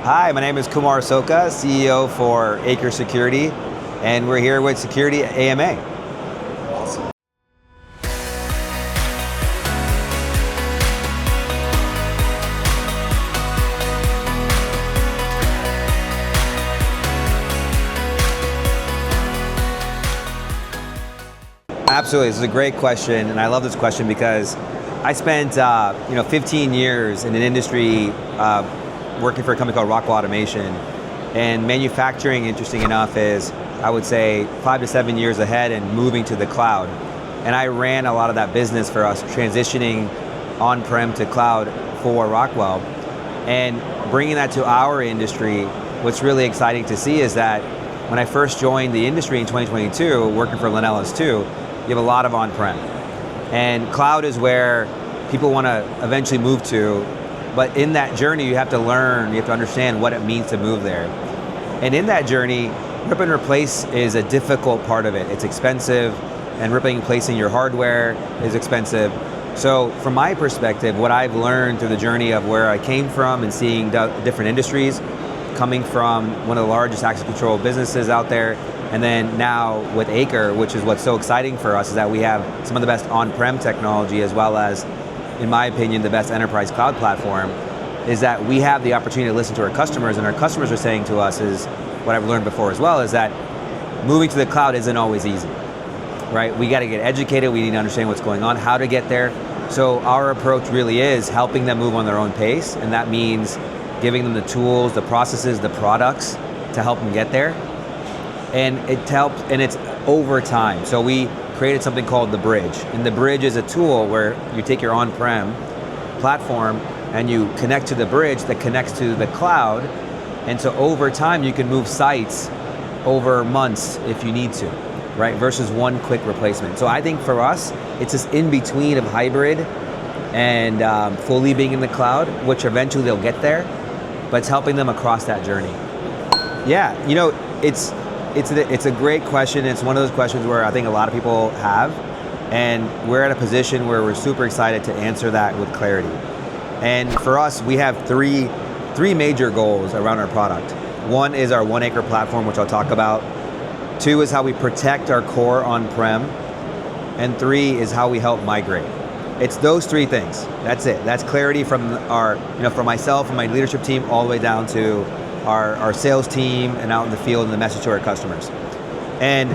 Hi, my name is Kumar Sokka, CEO for Acre Security, and we're here with Security AMA. Awesome. Absolutely, this is a great question, and I love this question because I spent 15 years in an industry working for a company called Rockwell Automation, and manufacturing, interesting enough, is I would say 5 to 7 years ahead and moving to the cloud. And I ran a lot of that business for us, transitioning on-prem to cloud for Rockwell, and bringing that to our industry. What's really exciting to see is that when I first joined the industry in 2022, working for Lenel as too, you have a lot of on-prem. And cloud is where people want to eventually move to, but in that journey you have to learn, you have to understand what it means to move there. And in that journey, rip and replace is a difficult part of it. It's expensive, and ripping and replacing your hardware is expensive. So from my perspective, what I've learned through the journey of where I came from and seeing different industries, coming from one of the largest access control businesses out there, and then now with Acre, which is what's so exciting for us, is that we have some of the best on-prem technology as well as, in my opinion, the best enterprise cloud platform, is that we have the opportunity to listen to our customers, and our customers are saying to us, is what I've learned before as well, is that moving to the cloud isn't always easy, right? We got to get educated, we need to understand what's going on, how to get there. So our approach really is helping them move on their own pace, and that means giving them the tools, the processes, the products to help them get there. And it helps, and it's over time. So we created something called the Bridge. And the Bridge is a tool where you take your on-prem platform and you connect to the bridge that connects to the cloud. And so over time, you can move sites over months if you need to, right? Versus one quick replacement. So I think for us, it's this in-between of hybrid and fully being in the cloud, which eventually they'll get there, but it's helping them across that journey. Yeah, it's a great question. It's one of those questions where I think a lot of people have, and we're at a position where we're super excited to answer that with clarity. And for us, we have three major goals around our product. One is our 1 Acre platform, which I'll talk about. 2 is how we protect our core on-prem. And 3 is how we help migrate. It's those 3 things. That's it. That's clarity from from myself and my leadership team all the way down to our sales team and out in the field and the message to our customers. And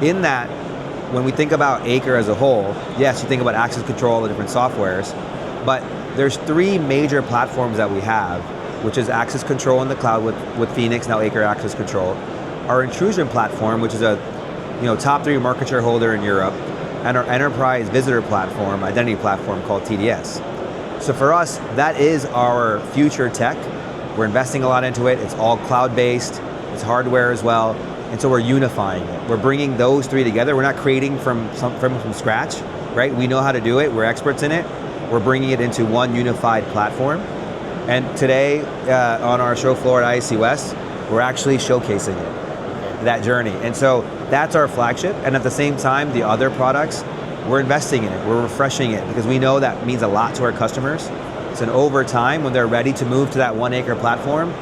in that, when we think about Acre as a whole, yes, you think about access control, the different softwares, but there's 3 major platforms that we have, which is access control in the cloud with Phoenix, now Acre Access Control, our intrusion platform, which is a top 3 market share holder in Europe, and our enterprise visitor platform, identity platform called TDS. So for us, that is our future tech. We're investing a lot into it. It's all cloud-based. It's hardware as well. And so we're unifying it. We're bringing those 3 together. We're not creating from scratch, right? We know how to do it. We're experts in it. We're bringing it into one unified platform. And today, on our show floor at ISC West, we're actually showcasing it, that journey. And so that's our flagship. And at the same time, the other products, we're investing in it. We're refreshing it because we know that means a lot to our customers. So over time, when they're ready to move to that 1 Acre platform,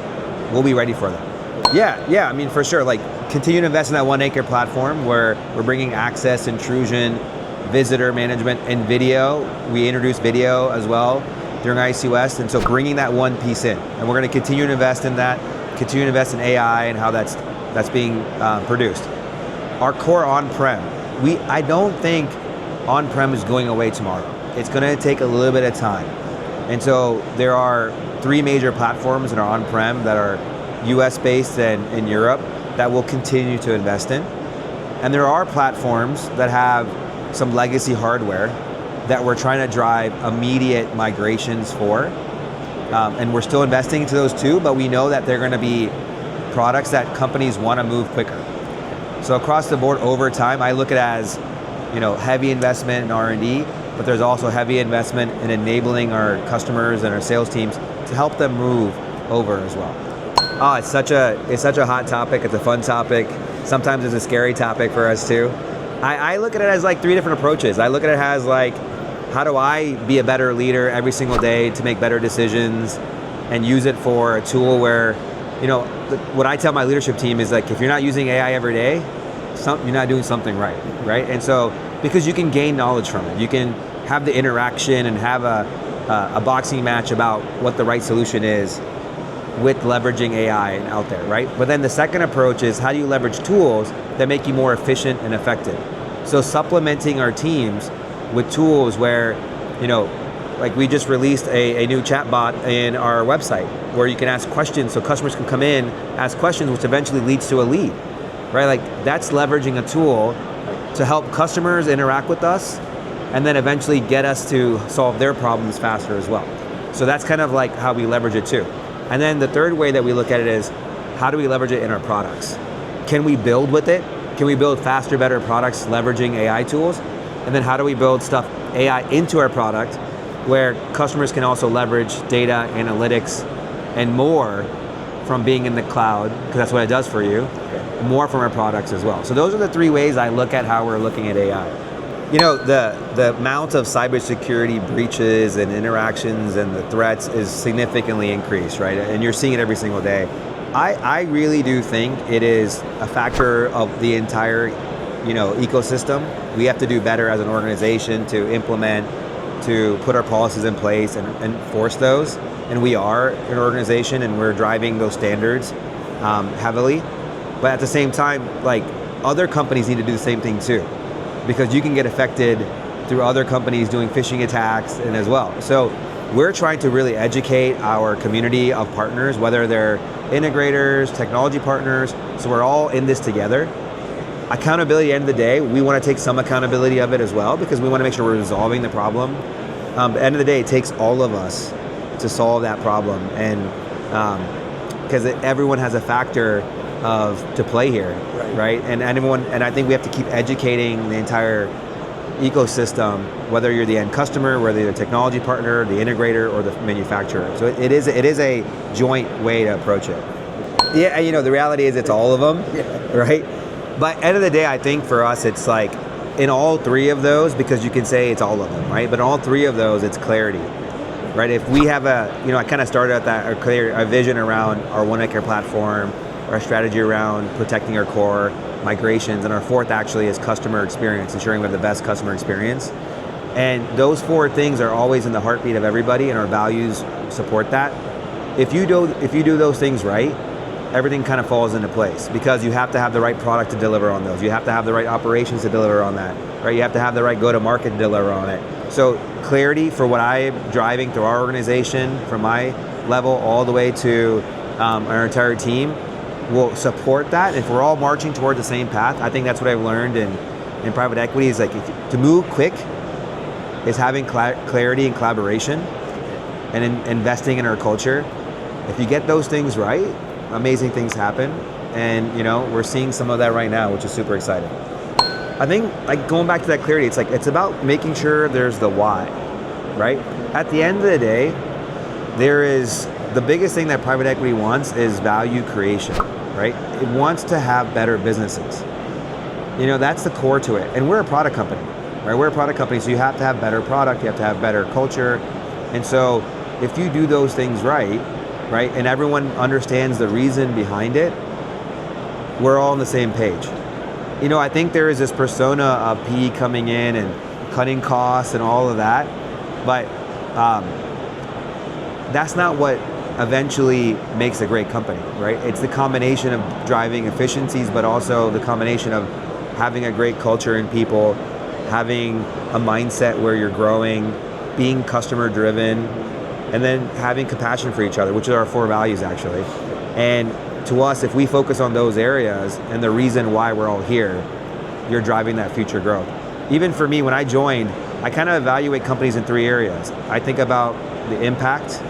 we'll be ready for them. Yeah, I mean, for sure. Like, continue to invest in that 1 Acre platform where we're bringing access, intrusion, visitor management, and video. We introduced video as well during IC West, and so bringing that one piece in. And we're going to continue to invest in that, continue to invest in AI and how that's being produced. Our core on-prem, I don't think on-prem is going away tomorrow. It's going to take a little bit of time. And so there are 3 major platforms in our on-prem that are US based and in Europe that we'll continue to invest in. And there are platforms that have some legacy hardware that we're trying to drive immediate migrations for. And we're still investing into those too, but we know that they're going to be products that companies want to move quicker. So across the board over time, I look at it as heavy investment in R&D, but there's also heavy investment in enabling our customers and our sales teams to help them move over as well. Oh, it's such a hot topic. It's a fun topic. Sometimes it's a scary topic for us too. I look at it as like 3 different approaches. I look at it as like, how do I be a better leader every single day to make better decisions and use it for a tool where, what I tell my leadership team is like, if you're not using AI every day, you're not doing something right? And so, because you can gain knowledge from it, you can have the interaction and have a boxing match about what the right solution is with leveraging AI out there, right? But then the second approach is, how do you leverage tools that make you more efficient and effective? So supplementing our teams with tools where, like we just released a new chatbot in our website where you can ask questions so customers can come in, ask questions, which eventually leads to a lead, right? Like that's leveraging a tool to help customers interact with us and then eventually get us to solve their problems faster as well. So that's kind of like how we leverage it too. And then the third way that we look at it is, how do we leverage it in our products? Can we build with it? Can we build faster, better products leveraging AI tools? And then how do we build stuff, AI, into our product where customers can also leverage data, analytics, and more from being in the cloud, because that's what it does for you, more from our products as well. So those are the three ways I look at how we're looking at AI. The amount of cybersecurity breaches and interactions and the threats is significantly increased, right? And you're seeing it every single day. I really do think it is a factor of the entire, ecosystem. We have to do better as an organization to implement, to put our policies in place and enforce those. And we are an organization and we're driving those standards heavily. But at the same time, like, other companies need to do the same thing too, because you can get affected through other companies doing phishing attacks and as well. So we're trying to really educate our community of partners, whether they're integrators, technology partners, so we're all in this together. Accountability, at the end of the day, we want to take some accountability of it as well, because we want to make sure we're resolving the problem. At the end of the day, it takes all of us to solve that problem, and because everyone has a factor to play here, right? And I think we have to keep educating the entire ecosystem, whether you're the end customer, whether you're the technology partner, the integrator, or the manufacturer. So it is a joint way to approach it. Yeah, the reality is it's all of them, right? But at the end of the day, I think for us, it's like in all three of those, because you can say it's all of them, right? But in all three of those, it's clarity, right? If we have I kind of started at that, our vision around our One Acre platform, our strategy around protecting our core, migrations, and our fourth actually is customer experience, ensuring we have the best customer experience. And those four things are always in the heartbeat of everybody, and our values support that. If you do those things right, everything kind of falls into place, because you have to have the right product to deliver on those. You have to have the right operations to deliver on that, right? You have to have the right go-to-market to deliver on it. So clarity for what I'm driving through our organization, from my level all the way to our entire team, will support that. If we're all marching toward the same path, I think that's what I've learned in private equity is, like, to move quick is having clarity and collaboration and investing in our culture. If you get those things right, amazing things happen. And we're seeing some of that right now, which is super exciting. I think, like, going back to that clarity, it's about making sure there's the why, right? At the end of the day, the biggest thing that private equity wants is value creation, right? It wants to have better businesses. That's the core to it. And we're a product company, right? We're a product company, so you have to have better product, you have to have better culture. And so if you do those things right, and everyone understands the reason behind it, we're all on the same page. I think there is this persona of PE coming in and cutting costs and all of that, but that's not what eventually makes a great company, right? It's the combination of driving efficiencies, but also the combination of having a great culture in people, having a mindset where you're growing, being customer driven, and then having compassion for each other, which are our four values actually. And to us, if we focus on those areas and the reason why we're all here, you're driving that future growth. Even for me, when I joined, I kind of evaluate companies in three areas. I think about the impact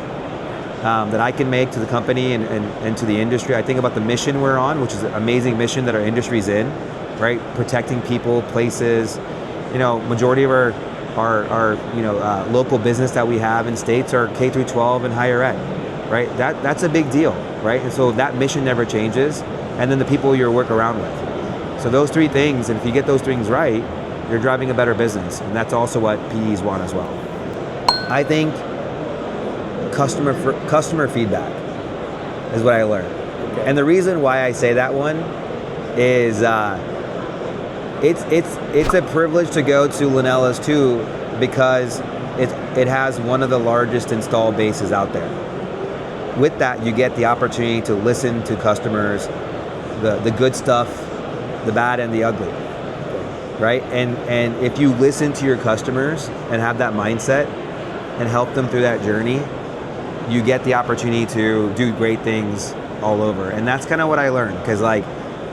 that I can make to the company and to the industry. I think about the mission we're on, which is an amazing mission that our industry's in, right? Protecting people, places. Majority of our local business that we have in states are K through 12 and higher ed, right? That's a big deal, right? And so that mission never changes. And then the people you work around with. So those three things, and if you get those things right, you're driving a better business. And that's also what PEs want as well. I think customer feedback is what I learned. Okay. And the reason why I say that one is it's a privilege to go to Lenel S2 because it has one of the largest install bases out there. With that, you get the opportunity to listen to customers, the good stuff, the bad and the ugly, right? And if you listen to your customers and have that mindset and help them through that journey, you get the opportunity to do great things all over. And that's kind of what I learned, because like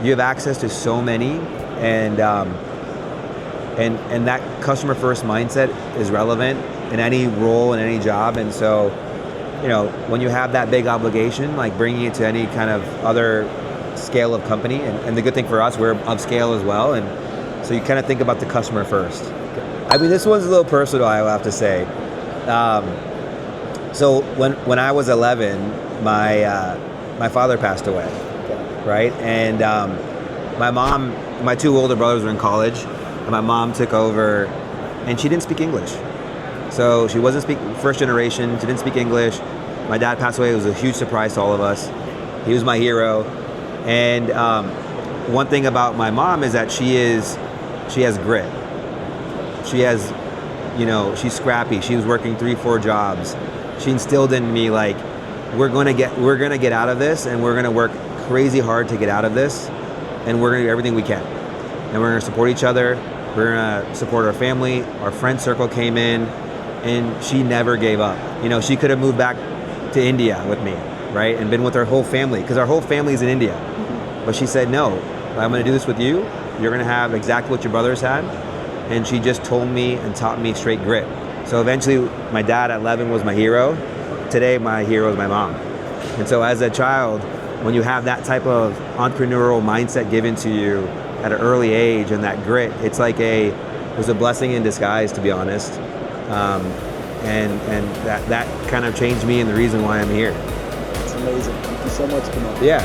you have access to so many, and that customer first mindset is relevant in any role, in any job. And so, you know, when you have that big obligation, like bringing it to any kind of other scale of company, and the good thing for us, we're of scale as well, and so you kind of think about the customer first. I mean, this one's a little personal, I will have to say. So when I was 11, my father passed away, right? And my two older brothers were in college, and my mom took over, and she didn't speak English. So she wasn't first generation, she didn't speak English. My dad passed away. It was a huge surprise to all of us. He was my hero. And one thing about my mom is that she has grit. She has, you know, she's scrappy. She was working 3-4 jobs. She instilled in me, like, we're gonna get out of this, and we're gonna work crazy hard to get out of this, and we're gonna do everything we can. And we're gonna support each other. We're gonna support our family. Our friend circle came in, and she never gave up. You know, she could have moved back to India with me, right, and been with our whole family, because our whole family is in India. But she said, no, I'm gonna do this with you. You're gonna have exactly what your brothers had. And she just told me and taught me straight grit. So eventually, my dad at 11 was my hero. Today, my hero is my mom. And so as a child, when you have that type of entrepreneurial mindset given to you at an early age, and that grit, it's like it was a blessing in disguise, to be honest. And that kind of changed me, and the reason why I'm here. It's amazing. Thank you so much, Kumar. Yeah.